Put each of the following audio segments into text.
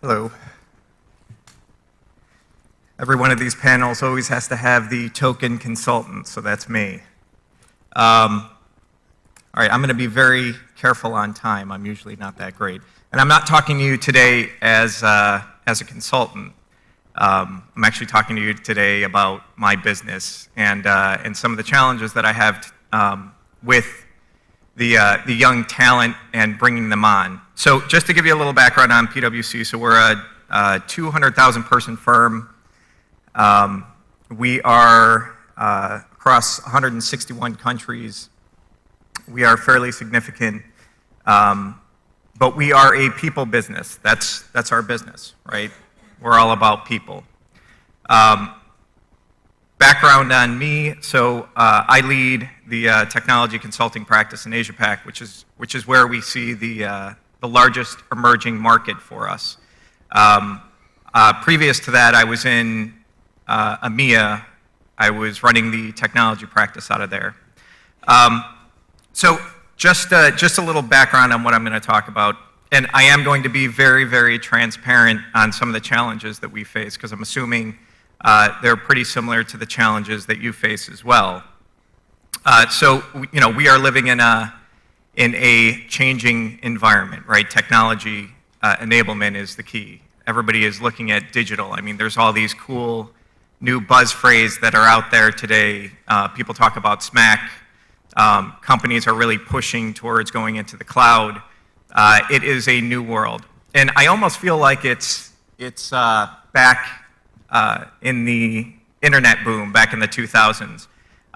Hello. Every one of these panels always has to have the token consultant, so that's me. All right, I'm going to be very careful on time. I'm usually not that great. And I'm not talking to you today as a consultant. I'm actually talking to you today about my business and some of the challenges that I have with the young talent and bringing them on. So just to give you a little background on PwC, so we're a 200,000 person firm. We are across 161 countries. We are fairly significant, but we are a people business. That's our business, right? We're all about people. Background on me, so I lead the technology consulting practice in Asia Pac, which is where we see the largest emerging market for us. Previous to that, I was in EMEA. I was running the technology practice out of there. So just a little background on what I'm going to talk about. And I am going to be very, very transparent on some of the challenges that we face, because I'm assuming they're pretty similar to the challenges that you face as well. So we are living in a changing environment, right? Technology enablement is the key. Everybody is looking at digital. I mean, there's all these cool new buzz phrases that are out there today. People talk about SMAC. Companies are really pushing towards going into the cloud. It is a new world, and I almost feel like it's back in the internet boom back in the 2000s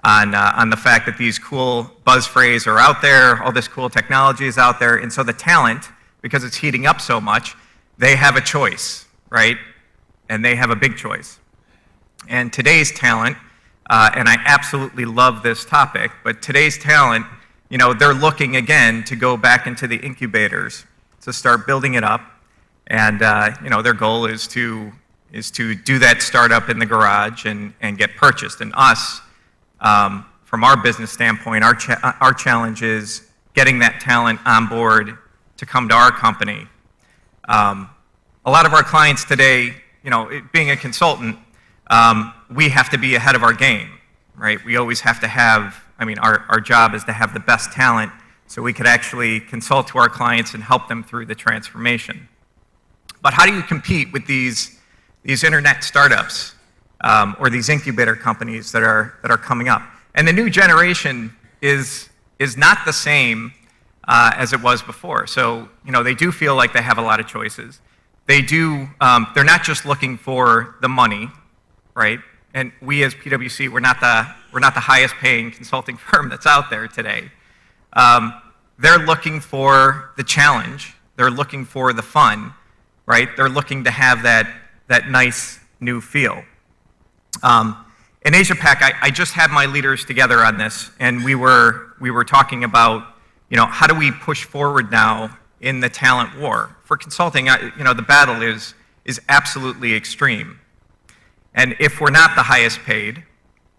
on the fact that these cool buzz phrases are out there, all this cool technology is out there, and so the talent, because it's heating up so much, they have a choice, right? And they have a big choice. And today's talent, and I absolutely love this topic, but today's talent, they're looking again to go back into the incubators to start building it up, and their goal is to do that startup in the garage and get purchased. And us, from our business standpoint, our challenge is getting that talent on board to come to our company. A lot of our clients today, being a consultant, we have to be ahead of our game, right? We always have to have, our job is to have the best talent so we could actually consult to our clients and help them through the transformation. But how do you compete with these internet startups or these incubator companies that are coming up? And the new generation is not the same as it was before. So they do feel like they have a lot of choices. They're not just looking for the money, right? And we as PwC, we're not the highest paying consulting firm that's out there today. They're looking for the challenge. They're looking for the fun, right? They're looking to have that nice new feel. In Asia Pac, I just had my leaders together on this, and we were talking about, how do we push forward now in the talent war? For consulting, the battle is absolutely extreme. And if we're not the highest paid,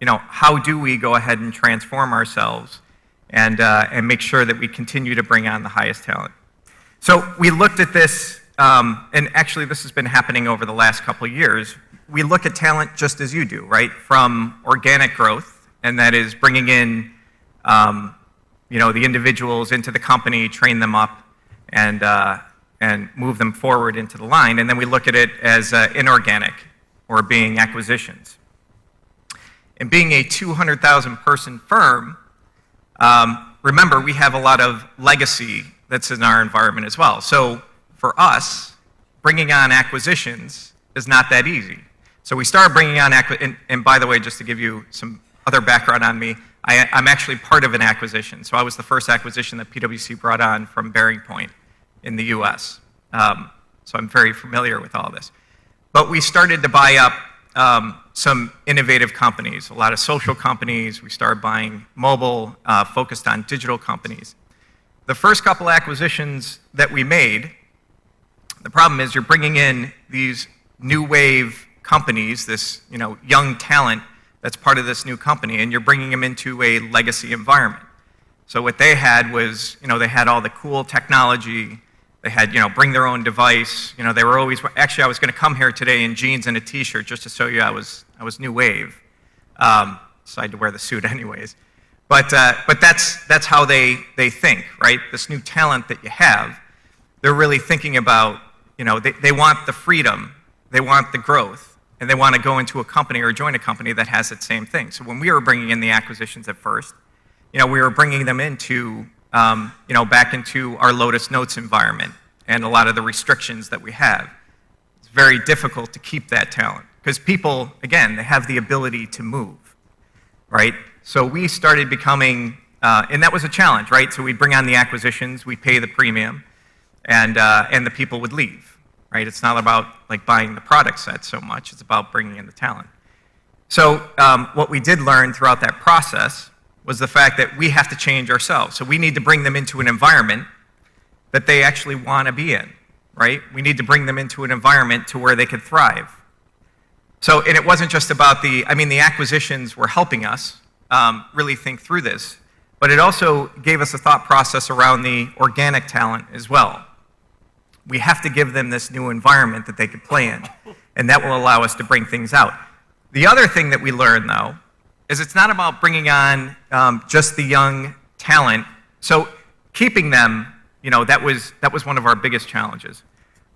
how do we go ahead and transform ourselves and make sure that we continue to bring on the highest talent? So we looked at this, and actually this has been happening over the last couple of years. We look at talent just as you do, right? From organic growth, and that is bringing in, the individuals into the company, train them up, and move them forward into the line. And then we look at it as inorganic, or being acquisitions. And being a 200,000 person firm, remember, we have a lot of legacy that's in our environment as well. So for us, bringing on acquisitions is not that easy. So we started bringing on, and by the way, just to give you some other background on me, I'm actually part of an acquisition. So I was the first acquisition that PwC brought on from Bearing Point in the US. So I'm very familiar with all this. But we started to buy up some innovative companies, a lot of social companies. We started buying mobile, focused on digital companies. The first couple acquisitions that we made, the problem is you're bringing in these new wave companies, this young talent that's part of this new company, and you're bringing them into a legacy environment. So what they had was, they had all the cool technology, They had, bring their own device. They were always, actually, I was going to come here today in jeans and a t-shirt just to show you I was new wave. Decided to wear the suit anyways. But that's how they think, right? This new talent that you have, they're really thinking about, they want the freedom, they want the growth, and they want to go into a company or join a company that has that same thing. So when we were bringing in the acquisitions at first, we were bringing them into, back into our Lotus Notes environment and a lot of the restrictions that we have. It's very difficult to keep that talent because people, again, they have the ability to move, right? So we started becoming, and that was a challenge, right? So we'd bring on the acquisitions, we'd pay the premium, and the people would leave, right? It's not about like buying the product set so much, it's about bringing in the talent. So what we did learn throughout that process was the fact that we have to change ourselves. So we need to bring them into an environment that they actually want to be in, right? We need to bring them into an environment to where they could thrive. So, and it wasn't just about the acquisitions were helping us really think through this, but it also gave us a thought process around the organic talent as well. We have to give them this new environment that they could play in, and that will allow us to bring things out. The other thing that we learned, though, is it's not about bringing on just the young talent. So keeping them, that was one of our biggest challenges.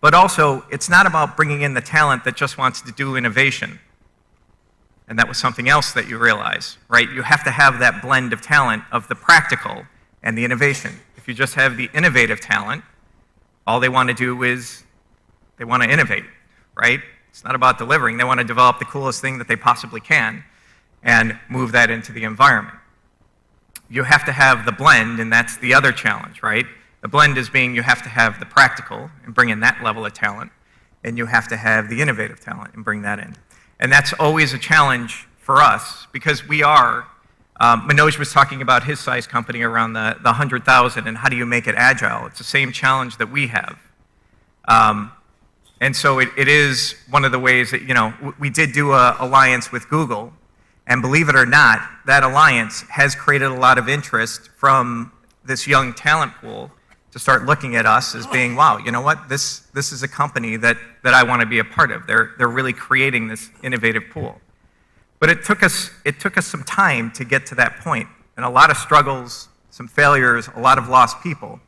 But also, it's not about bringing in the talent that just wants to do innovation. And that was something else that you realize, right? You have to have that blend of talent of the practical and the innovation. If you just have the innovative talent, all they want to do is they want to innovate, right? It's not about delivering. They want to develop the coolest thing that they possibly can and move that into the environment. You have to have the blend, and that's the other challenge, right? The blend is being you have to have the practical and bring in that level of talent, and you have to have the innovative talent and bring that in. And that's always a challenge for us because we are, Manoj was talking about his size company around the 100,000 and how do you make it agile? It's the same challenge that we have. And so it is one of the ways that, we did do an alliance with Google, and believe it or not, that alliance has created a lot of interest from this young talent pool to start looking at us as being, wow, you know what, this is a company that I want to be a part of. They're really creating this innovative pool. But it took us some time to get to that point, and a lot of struggles, some failures, a lot of lost people.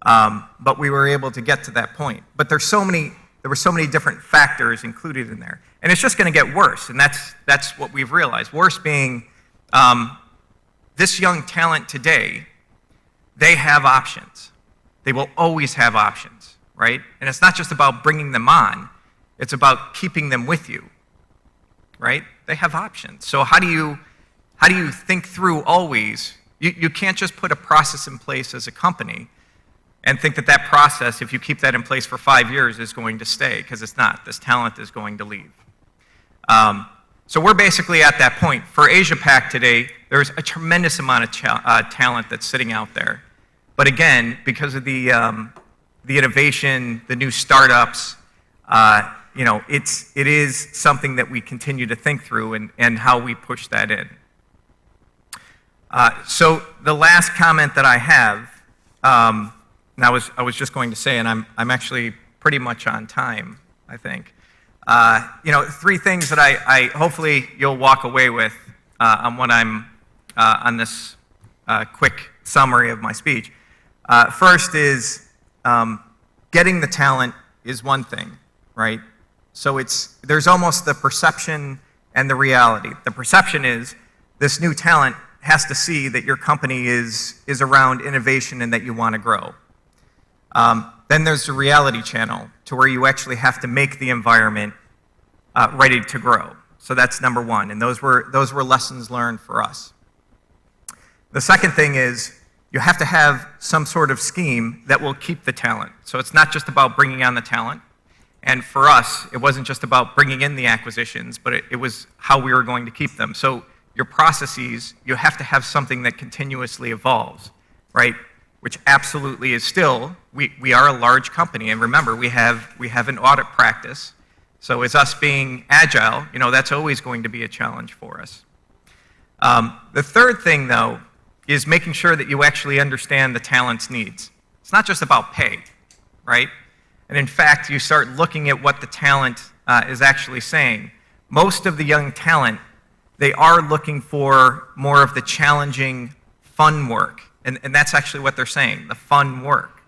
But we were able to get to that point. But there were so many different factors included in there. And it's just going to get worse, and that's what we've realized. Worse being this young talent today, they have options. They will always have options, right? And it's not just about bringing them on, it's about keeping them with you, right? They have options. So how do you think through always? You can't just put a process in place as a company and think that process, if you keep that in place for 5 years, is going to stay, because it's not. This talent is going to leave. So we're basically at that point. For Asia Pac today, there's a tremendous amount of talent that's sitting out there. But again, because of the innovation, the new startups, it is something that we continue to think through and how we push that in. So the last comment that I have, and I was just going to say, and I'm actually pretty much on time, I think. 3 things that I hopefully you'll walk away with on what I'm on this quick summary of my speech. First is getting the talent is one thing, right? So there's almost the perception and the reality. The perception is this new talent has to see that your company is around innovation and that you want to grow. Then there's the reality channel to where you actually have to make the environment ready to grow. So that's number one, and those were lessons learned for us. The second thing is you have to have some sort of scheme that will keep the talent. So it's not just about bringing on the talent. And for us, it wasn't just about bringing in the acquisitions, but it was how we were going to keep them. So your processes, you have to have something that continuously evolves, right? Which absolutely is still, we are a large company, and remember, we have an audit practice. So as us being agile, that's always going to be a challenge for us. The third thing, though, is making sure that you actually understand the talent's needs. It's not just about pay, right? And in fact, you start looking at what the talent is actually saying. Most of the young talent, they are looking for more of the challenging, fun work. And that's actually what they're saying, the fun work.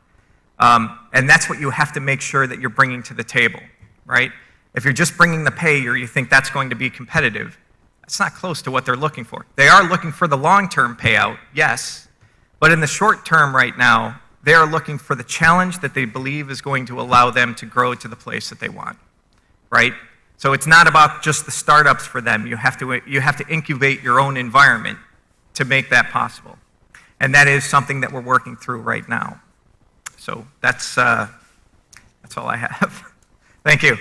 And that's what you have to make sure that you're bringing to the table, right? If you're just bringing the pay or you think that's going to be competitive, that's not close to what they're looking for. They are looking for the long-term payout, yes, but in the short term right now, they are looking for the challenge that they believe is going to allow them to grow to the place that they want, right? So it's not about just the startups for them. You have to incubate your own environment to make that possible. And that is something that we're working through right now. So that's all I have. Thank you.